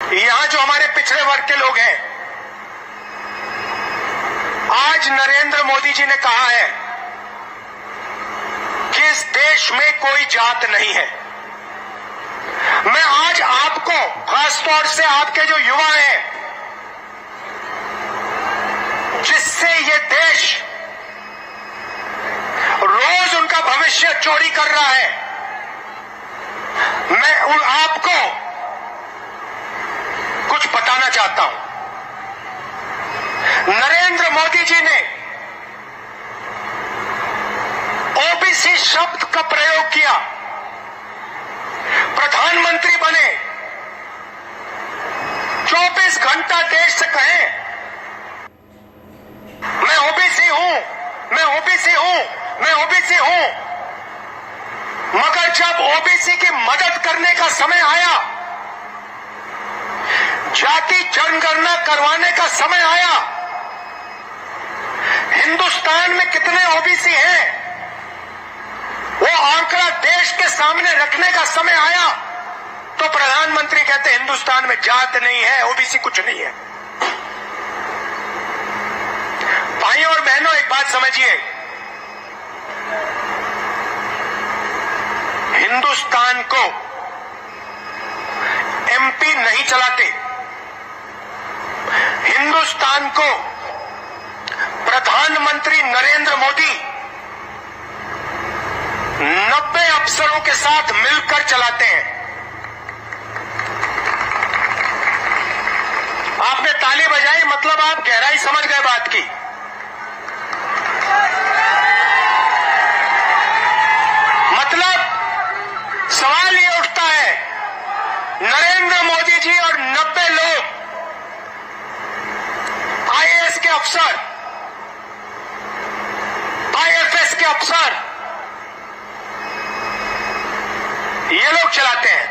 यहां जो हमारे पिछड़े वर्ग के लोग हैं, आज नरेंद्र मोदी जी ने कहा है कि इस देश में कोई जात नहीं है। मैं आज आपको, खासतौर से आपके जो युवा हैं, जिससे ये देश रोज उनका भविष्य चोरी कर रहा है, मैं आपको कुछ बताना चाहता हूं। नरेंद्र मोदी जी ने ओबीसी शब्द का प्रयोग किया, प्रधानमंत्री बने, 24 घंटा देश से कहें मैं ओबीसी हूं, मैं ओबीसी हूं, मैं ओबीसी हूं, मगर जब ओबीसी की मदद करने का समय आया, जाति जनगणना करवाने का समय आया, हिंदुस्तान में कितने ओबीसी हैं वो आंकड़ा देश के सामने रखने का समय आया, तो प्रधानमंत्री कहते हिंदुस्तान में जात नहीं है, ओबीसी कुछ नहीं है। भाइयों और बहनों, एक बात समझिए, हिंदुस्तान को एमपी नहीं चलाते, हिंदुस्तान को प्रधानमंत्री नरेंद्र मोदी 90 अफसरों के साथ मिलकर चलाते हैं। आपने ताली बजाई, मतलब आप गहराई समझ गए बात की। मतलब सवाल ये उठता है, नरेंद्र मोदी जी और 90 लोग आईएएस के अफसर, आईएफएस के अफसर, ये लोग चलाते हैं।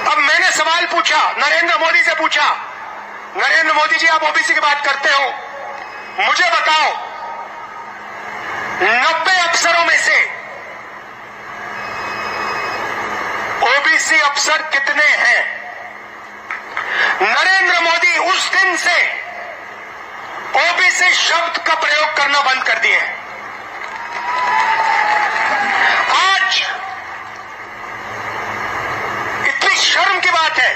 अब मैंने सवाल पूछा, नरेंद्र मोदी से पूछा, नरेंद्र मोदी जी आप ओबीसी की बात करते हो, मुझे बताओ 90 अफसरों में से ओबीसी अफसर कितने हैं? नरेंद्र मोदी उस दिन से ओबीसी शब्द का प्रयोग करना बंद कर दिए हैं। आज इतनी शर्म की बात है,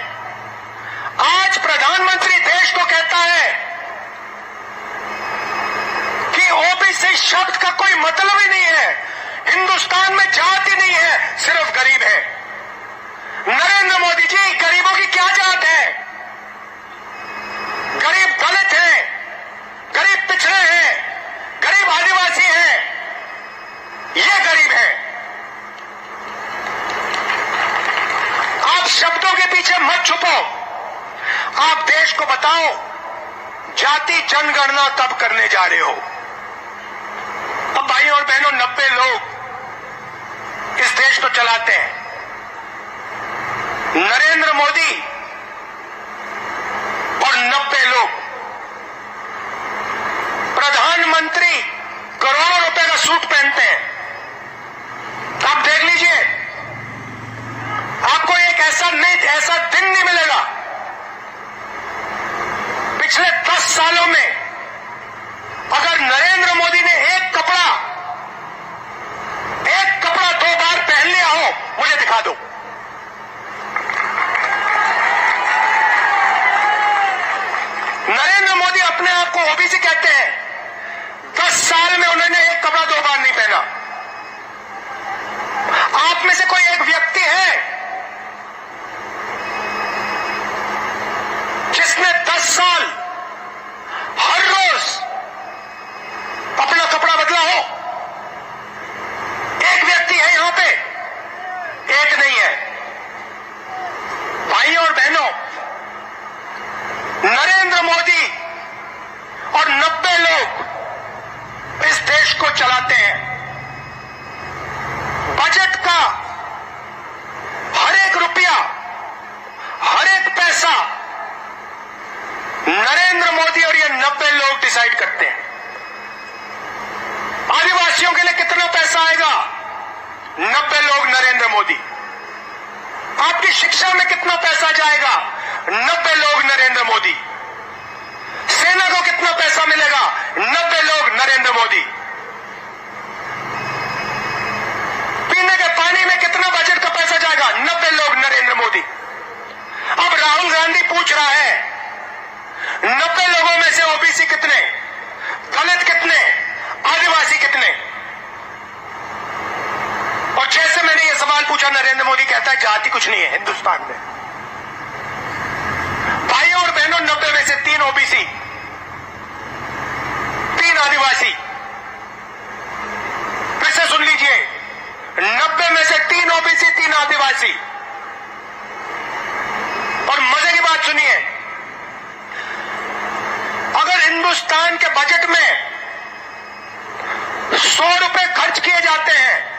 आज प्रधानमंत्री देश को कहता है कि ओबीसी शब्द का कोई मतलब ही नहीं है, हिंदुस्तान में जात ही नहीं है, सिर्फ गरीब है। नरेंद्र मोदी जी, गरीबों की क्या जात है? गरीब दलित हैं, गरीब पिछड़े हैं, गरीब आदिवासी हैं, ये गरीब हैं। आप शब्दों के पीछे मत छुपो, आप देश को बताओ जाति जनगणना कब करने जा रहे हो। अब भाइयों और बहनों, 90 लोग इस देश को चलाते हैं। नरेंद्र मोदी और 90 लोग, प्रधानमंत्री करोड़ों रुपए का सूट पहनते हैं। आप देख लीजिए, आपको एक ऐसा दिन नहीं मिलेगा पिछले 10 सालों में, अगर नरेंद्र मोदी ने एक कपड़ा 2 बार पहन लिया हो, मुझे दिखा दो। नरेंद्र मोदी अपने आप को ओबीसी कहते हैं, 10 साल में उन्होंने एक कपड़ा 2 बार नहीं पहना। आप में से कोई एक व्यक्ति है जिसने 10 साल हर रोज अपना कपड़ा बदला हो? एक व्यक्ति है यहां पे? एक नहीं है। भाइयों और बहनों, नरेंद्र मोदी और 90 लोग इस देश को चलाते हैं। बजट का हर एक रुपया, हर एक पैसा नरेंद्र मोदी और ये 90 लोग डिसाइड करते हैं। आदिवासियों के लिए कितना पैसा आएगा? 90 लोग, नरेंद्र मोदी। आपकी शिक्षा में कितना पैसा जाएगा? 90 लोग नरेंद्र मोदी। सेना को कितना पैसा मिलेगा? 90 लोग नरेंद्र मोदी। पीने के पानी में कितना बजट का पैसा जाएगा? 90 लोग नरेंद्र मोदी। अब राहुल गांधी पूछ रहा है 90 लोगों में से ओबीसी कितने, दलित कितने, आदिवासी कितने? और जैसे मैंने ये सवाल पूछा, नरेंद्र मोदी कहता है जाति कुछ नहीं है हिंदुस्तान में। भाइयों और बहनों, 90 में से 3 ओबीसी, 3 आदिवासी। फिर से सुन लीजिए, 90 में से 3 ओबीसी, 3 आदिवासी। और मजे की बात सुनिए, अगर हिंदुस्तान के बजट में 100 रुपए खर्च किए जाते हैं,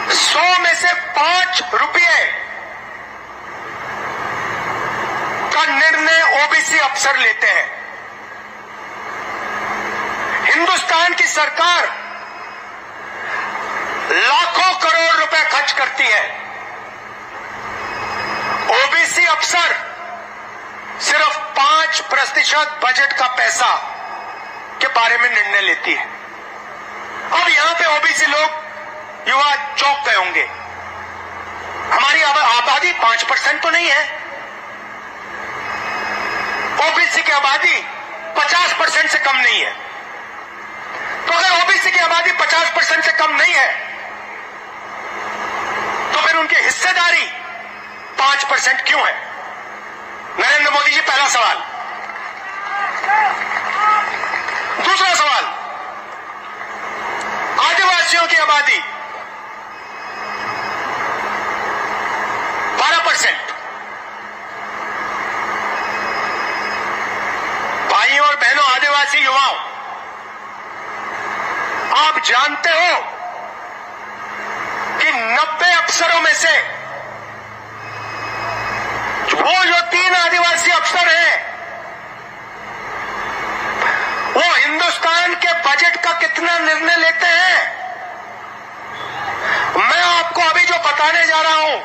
100 में से 5 रुपये का निर्णय ओबीसी अफसर लेते हैं। हिंदुस्तान की सरकार लाखों करोड़ रुपए खर्च करती है, ओबीसी अफसर सिर्फ 5% बजट का पैसा के बारे में निर्णय लेती है। अब यहां पे ओबीसी लोग, युवा चौंक गए होंगे, हमारी आबादी 5% तो नहीं है। ओबीसी की आबादी 50% से कम नहीं है। तो अगर ओबीसी की आबादी 50% से कम नहीं है, तो फिर उनकी हिस्सेदारी 5% क्यों है? नरेंद्र मोदी जी, पहला सवाल। दूसरा सवाल, आदिवासियों की आबादी 12%। भाइयों और बहनों, आदिवासी युवाओं, आप जानते हो कि 90 अफसरों में से वो जो 3 आदिवासी अफसर हैं, वो हिंदुस्तान के बजट का कितना निर्णय लेते हैं? मैं आपको अभी जो बताने जा रहा हूं,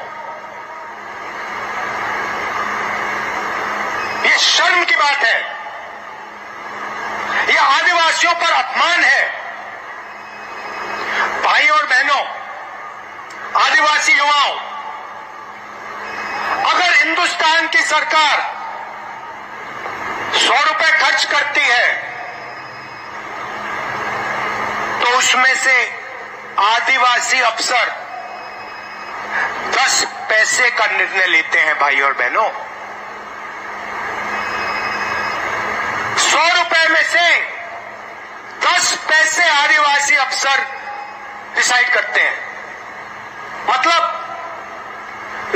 ये शर्म की बात है, ये आदिवासियों पर अपमान है। भाइयों और बहनों, आदिवासी युवाओं, अगर हिंदुस्तान की सरकार 100 रुपए खर्च करती है, तो उसमें से आदिवासी अफसर 10 पैसे का निर्णय लेते हैं। भाइयों और बहनों, 100 रुपए में से 10 पैसे आदिवासी अफसर डिसाइड करते हैं। मतलब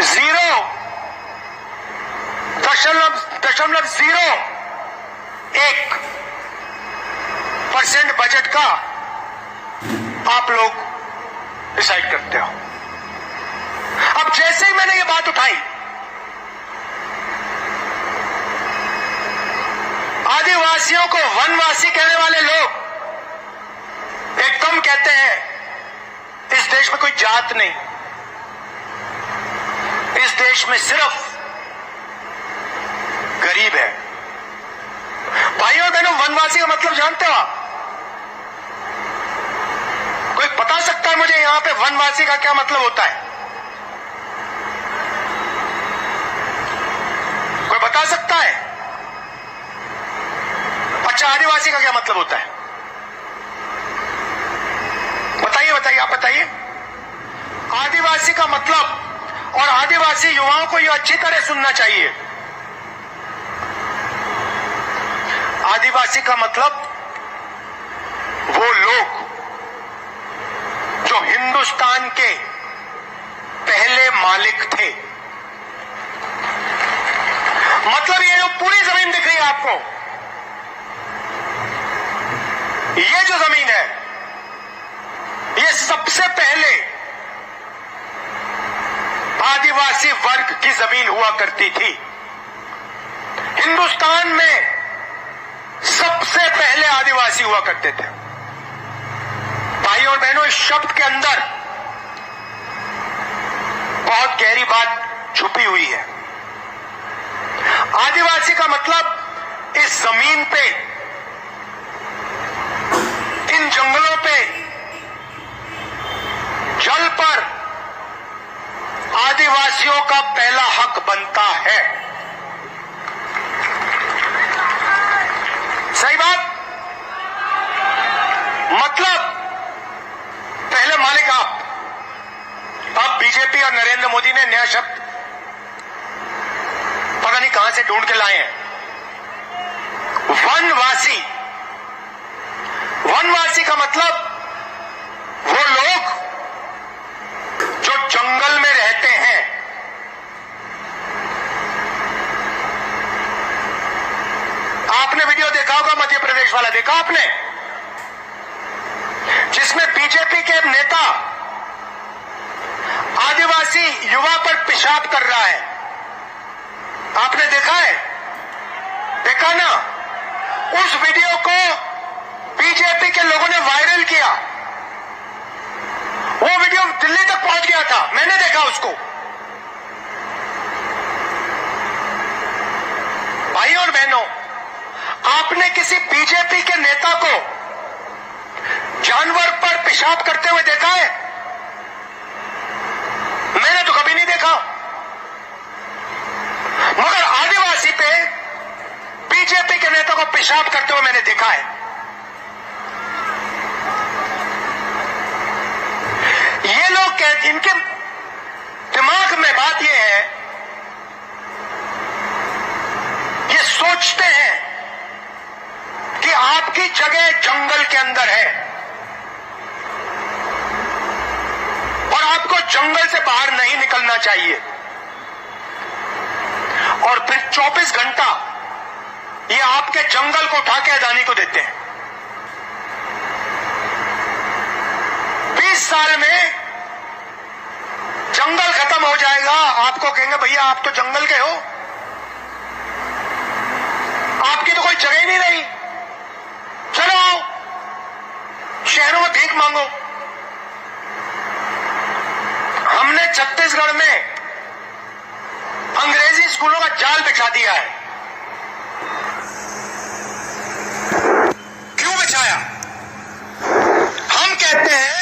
0.01% बजट का आप लोग डिसाइड करते हो। अब जैसे ही मैंने ये बात उठाई, आदिवासियों को वनवासी कहने वाले लोग एकदम कहते हैं इस देश में कोई जात नहीं, इस देश में सिर्फ गरीब है। भाइयों बहनों, वनवासी का मतलब जानते हो आप? कोई बता सकता है मुझे यहां पे वनवासी का क्या मतलब होता है? कोई बता सकता है? अच्छा, आदिवासी का क्या मतलब होता है? बताइए बताइए, आप बताइए। आदिवासी का मतलब, और आदिवासी युवाओं को यह अच्छी तरह सुनना चाहिए, आदिवासी का मतलब वो लोग जो हिंदुस्तान के पहले मालिक थे। मतलब ये जो पूरी जमीन दिख रही है आपको, ये जो जमीन है, ये सबसे पहले आदिवासी वर्ग की जमीन हुआ करती थी। हिंदुस्तान में सबसे पहले आदिवासी हुआ करते थे। भाइयों और बहनों, इस शब्द के अंदर बहुत गहरी बात छुपी हुई है। आदिवासी का मतलब इस जमीन पे, इन जंगलों पे, जल पर आदिवासियों का पहला हक बनता है। सही बात? मतलब पहले मालिक आप, अब बीजेपी और नरेंद्र मोदी ने नया शब्द पता नहीं कहां से ढूंढ के लाए हैं, वनवासी। वनवासी का मतलब वो लोग जो जंगल में रहते हैं। आपने वीडियो देखा होगा, मध्य प्रदेश वाला देखा आपने, जिसमें बीजेपी के नेता आदिवासी युवा पर पेशाब कर रहा है। आपने देखा है? देखा ना? उस वीडियो को बीजेपी के लोगों ने वायरल किया। वो वीडियो दिल्ली तक पहुंच गया था, मैंने देखा उसको। भाइयों और बहनों, आपने किसी बीजेपी के नेता को जानवर पर पेशाब करते हुए देखा है? मैंने तो कभी नहीं देखा। मगर आदिवासी पे बीजेपी के नेता को पेशाब करते हुए मैंने देखा है। ये लोग कहते, इनके दिमाग में बात ये है, ये सोचते हैं कि आपकी जगह जंगल के अंदर है और आपको जंगल से बाहर नहीं निकलना चाहिए। और फिर 24 घंटा ये आपके जंगल को उठा के अदानी को देते हैं। 20 साल में जंगल खत्म हो जाएगा, आपको कहेंगे भैया आप तो जंगल के हो, आपकी तो कोई जगह ही नहीं रही, चलो आओ शहरों में भीख मांगो। हमने छत्तीसगढ़ में अंग्रेजी स्कूलों का जाल बिछा दिया है। क्यों बिछाया? हम कहते हैं